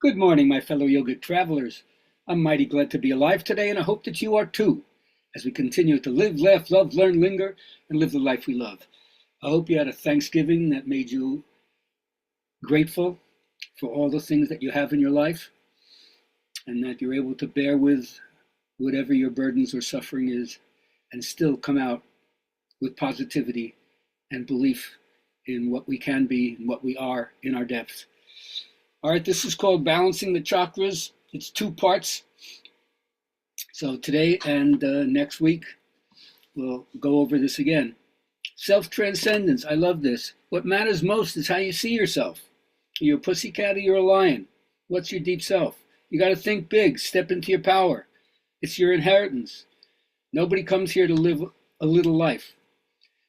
Good morning, my fellow yogic travelers. I'm mighty glad to be alive today, and I hope that you are too, as we continue to live, laugh, love, learn, linger, and live the life we love. I hope you had a Thanksgiving that made you grateful for all the things that you have in your life, and that you're able to bear with whatever your burdens or suffering is, and still come out with positivity and belief in what we can be and what we are in our depths. All right, this is called Balancing the Chakras. It's two parts. So today and next week, we'll go over this again. Self-transcendence, I love this. What matters most is how you see yourself. Are you a pussycat or you're a lion? What's your deep self? You got to think big, step into your power. It's your inheritance. Nobody comes here to live a little life.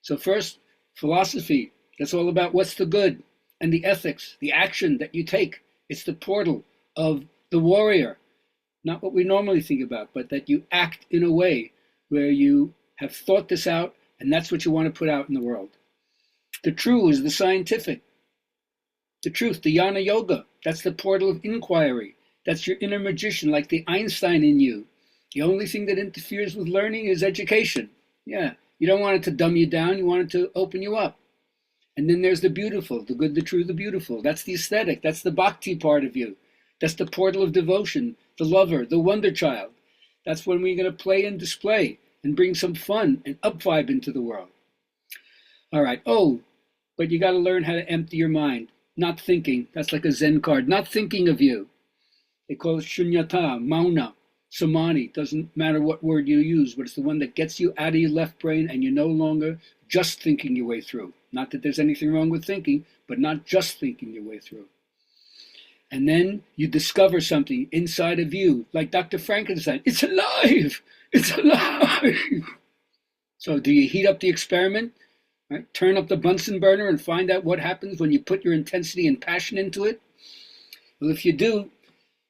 So first, philosophy. That's all about what's the good, and the ethics, the action that you take. It's the portal of the warrior. Not what we normally think about, but that you act in a way where you have thought this out, and that's what you want to put out in the world. The true is the scientific. The truth, the Jnana Yoga, that's the portal of inquiry. That's your inner magician, like the Einstein in you. The only thing that interferes with learning is education. Yeah, you don't want it to dumb you down, you want it to open you up. And then there's the beautiful, the good, the true, the beautiful. That's the aesthetic. That's the bhakti part of you. That's the portal of devotion, the lover, the wonder child. That's when we're going to play and display and bring some fun and up vibe into the world. All right. Oh, but you got to learn how to empty your mind. Not thinking. That's like a Zen card. Not thinking of you. They call it shunyata, mauna, samadhi. Doesn't matter what word you use, but it's the one that gets you out of your left brain and you're no longer just thinking your way through. Not that there's anything wrong with thinking, but not just thinking your way through. And then you discover something inside of you, like Dr. Frankenstein. It's alive! It's alive! So do you heat up the experiment? Right? Turn up the Bunsen burner and find out what happens when you put your intensity and passion into it? Well, if you do,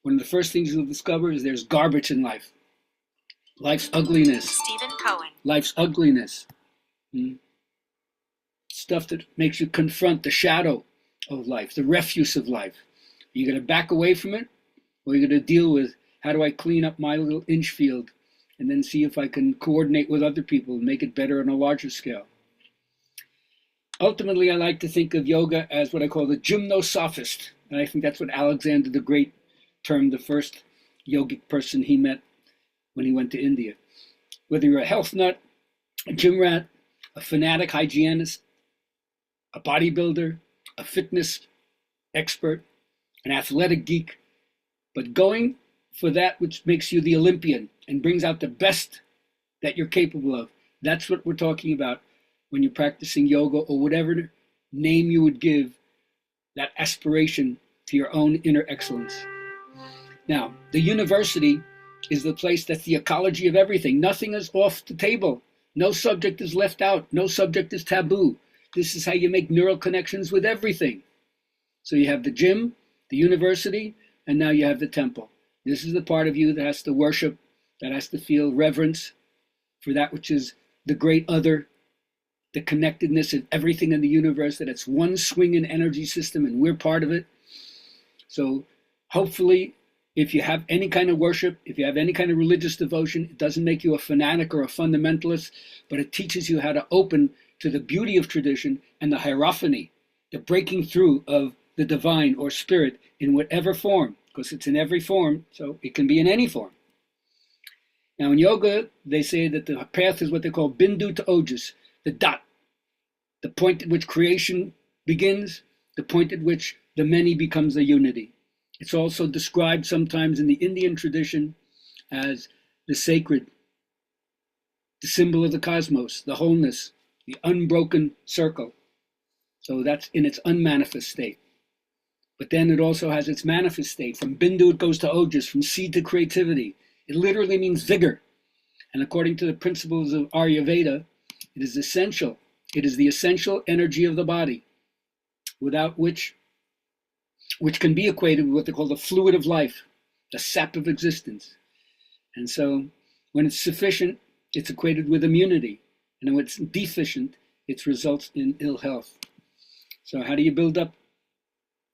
one of the first things you'll discover is there's garbage in life. Life's ugliness. Stephen Cohen. Life's ugliness. Stuff that makes you confront the shadow of life, the refuse of life. Are you going to back away from it? Or are you going to deal with, how do I clean up my little inch field and then see if I can coordinate with other people and make it better on a larger scale? Ultimately, I like to think of yoga as what I call the gymnosophist. And I think that's what Alexander the Great termed the first yogic person he met when he went to India. Whether you're a health nut, a gym rat, a fanatic hygienist, a bodybuilder, a fitness expert, an athletic geek, but going for that which makes you the Olympian and brings out the best that you're capable of. That's what we're talking about when you're practicing yoga, or whatever name you would give that aspiration to your own inner excellence. Now, the university is the place that's the ecology of everything. Nothing is off the table. No subject is left out. No subject is taboo. This is how you make neural connections with everything. So you have the gym, the university, and now you have the temple. This is the part of you that has to worship, that has to feel reverence for that which is the great other, the connectedness of everything in the universe, that it's one swinging energy system and we're part of it. So hopefully, if you have any kind of worship, if you have any kind of religious devotion, it doesn't make you a fanatic or a fundamentalist, but it teaches you how to open to the beauty of tradition and the hierophany, the breaking through of the divine or spirit in whatever form, because it's in every form, so it can be in any form. Now in yoga, they say that the path is what they call bindu to ojas, the dot, the point at which creation begins, the point at which the many becomes a unity. It's also described sometimes in the Indian tradition as the sacred, the symbol of the cosmos, the wholeness, the unbroken circle. So that's in its unmanifest state. But then it also has its manifest state. From bindu, it goes to ojas, from seed to creativity. It literally means vigor. And according to the principles of Ayurveda, it is essential. It is the essential energy of the body, without which can be equated with what they call the fluid of life, the sap of existence. And so when it's sufficient, it's equated with immunity. And when it's deficient, it results in ill health. So how do you build up?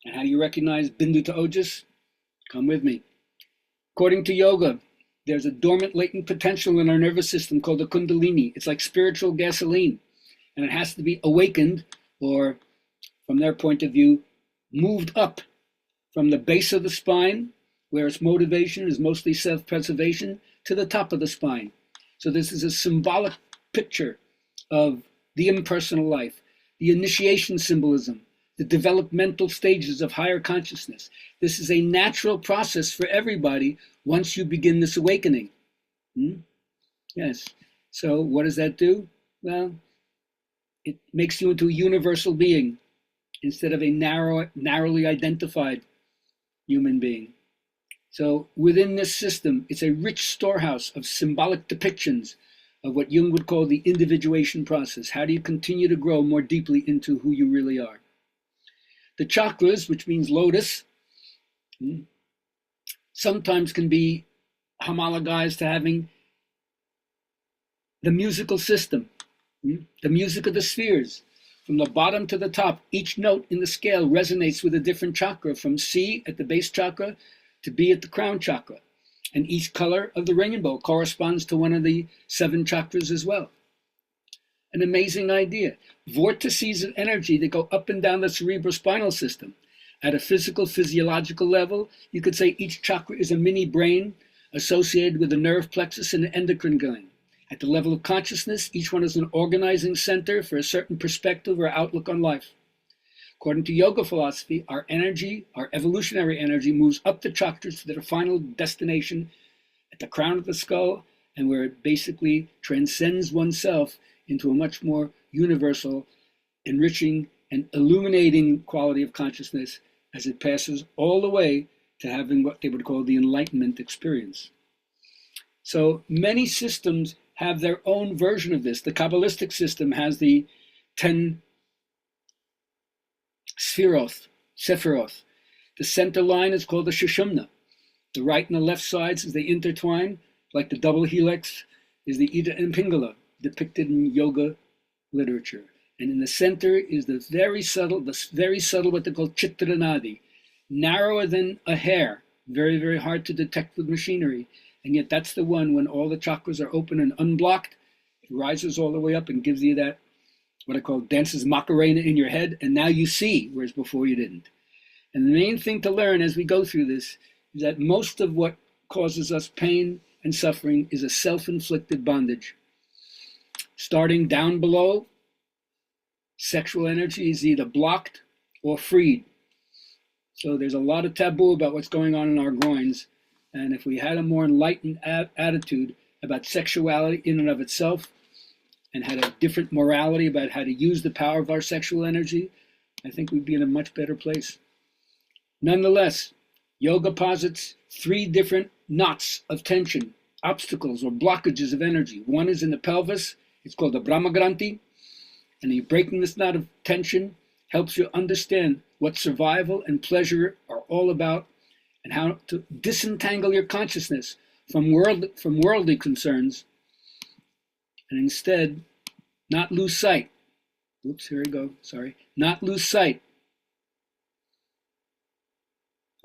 And how do you recognize bindu to ojas? Come with me. According to yoga, there's a dormant latent potential in our nervous system called the Kundalini. It's like spiritual gasoline, and it has to be awakened, or from their point of view, moved up from the base of the spine, where its motivation is mostly self-preservation, to the top of the spine. So this is a symbolic picture of the impersonal life, the initiation symbolism, the developmental stages of higher consciousness. This is a natural process for everybody once you begin this awakening. Yes. So what does that do? Well, it makes you into a universal being instead of a narrowly identified human being. So within this system, it's a rich storehouse of symbolic depictions of what Jung would call the individuation process. How do you continue to grow more deeply into who you really are? The chakras, which means lotus, sometimes can be homologized to having the musical system, the music of the spheres. From the bottom to the top, each note in the scale resonates with a different chakra, from C at the base chakra to B at the crown chakra. And each color of the rainbow corresponds to one of the 7 chakras as well. An amazing idea. Vortices of energy that go up and down the cerebrospinal system. At a physical, physiological level, you could say each chakra is a mini brain associated with the nerve plexus and the endocrine gland. At the level of consciousness, each one is an organizing center for a certain perspective or outlook on life. According to yoga philosophy, our energy, our evolutionary energy, moves up the chakras to their final destination at the crown of the skull, and where it basically transcends oneself into a much more universal, enriching, and illuminating quality of consciousness as it passes all the way to having what they would call the enlightenment experience. So many systems have their own version of this. The Kabbalistic system has the 10 Sephiroth. The center line is called the Shushumna. The right and the left sides, as they intertwine, like the double helix, is the Ida and Pingala, depicted in yoga literature. And in the center is the very subtle what they call Chitranadi, narrower than a hair, very, very hard to detect with machinery. And yet that's the one, when all the chakras are open and unblocked, it rises all the way up and gives you that, what I call, dances Macarena in your head, and now you see, whereas before you didn't. And the main thing to learn as we go through this is that most of what causes us pain and suffering is a self-inflicted bondage. Starting down below, sexual energy is either blocked or freed. So there's a lot of taboo about what's going on in our groins. And if we had a more enlightened attitude about sexuality in and of itself, and had a different morality about how to use the power of our sexual energy, I think we'd be in a much better place. Nonetheless, yoga posits 3 different knots of tension, obstacles or blockages of energy. One is in the pelvis, it's called the Brahmagranthi, and breaking this knot of tension helps you understand what survival and pleasure are all about, and how to disentangle your consciousness from worldly concerns, and instead not lose sight. Not lose sight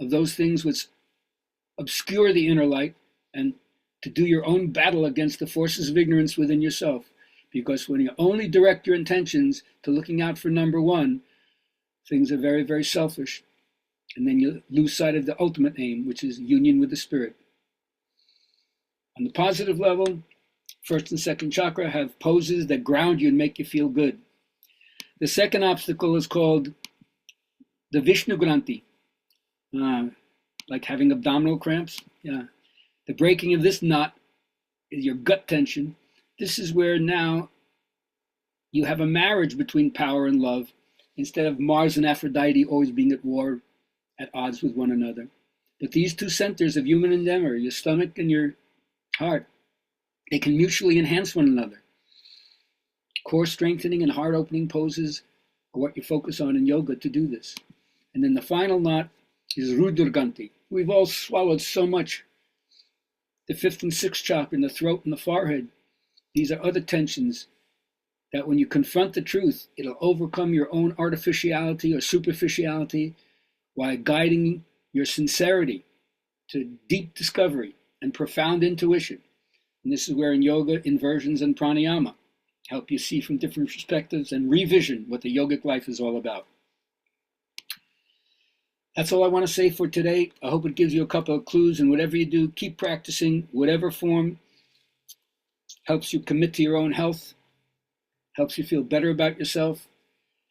of those things which obscure the inner light, and to do your own battle against the forces of ignorance within yourself. Because when you only direct your intentions to looking out for number 1, things are very, very selfish. And then you lose sight of the ultimate aim, which is union with the spirit. On the positive level, first and second chakra have poses that ground you and make you feel good. The second obstacle is called the Vishnu Granthi, like having abdominal cramps. Yeah. The breaking of this knot is your gut tension. This is where now you have a marriage between power and love, instead of Mars and Aphrodite always being at war, at odds with one another. But these 2 centers of human endeavor, your stomach and your heart, they can mutually enhance one another. Core strengthening and heart opening poses are what you focus on in yoga to do this. And then the final knot is Rudra-Granthi. We've all swallowed so much. The 5th and 6th chakra in the throat and the forehead. These are other tensions that when you confront the truth, it'll overcome your own artificiality or superficiality while guiding your sincerity to deep discovery and profound intuition. And this is where in yoga, inversions and pranayama help you see from different perspectives and revision what the yogic life is all about. That's all I want to say for today. I hope it gives you a couple of clues, and whatever you do, keep practicing, whatever form helps you commit to your own health, helps you feel better about yourself,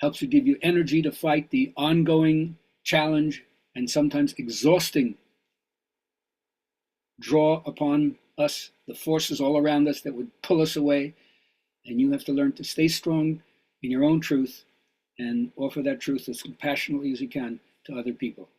helps you give you energy to fight the ongoing challenge and sometimes exhausting draw upon us, the forces all around us that would pull us away. And you have to learn to stay strong in your own truth and offer that truth as compassionately as you can to other people.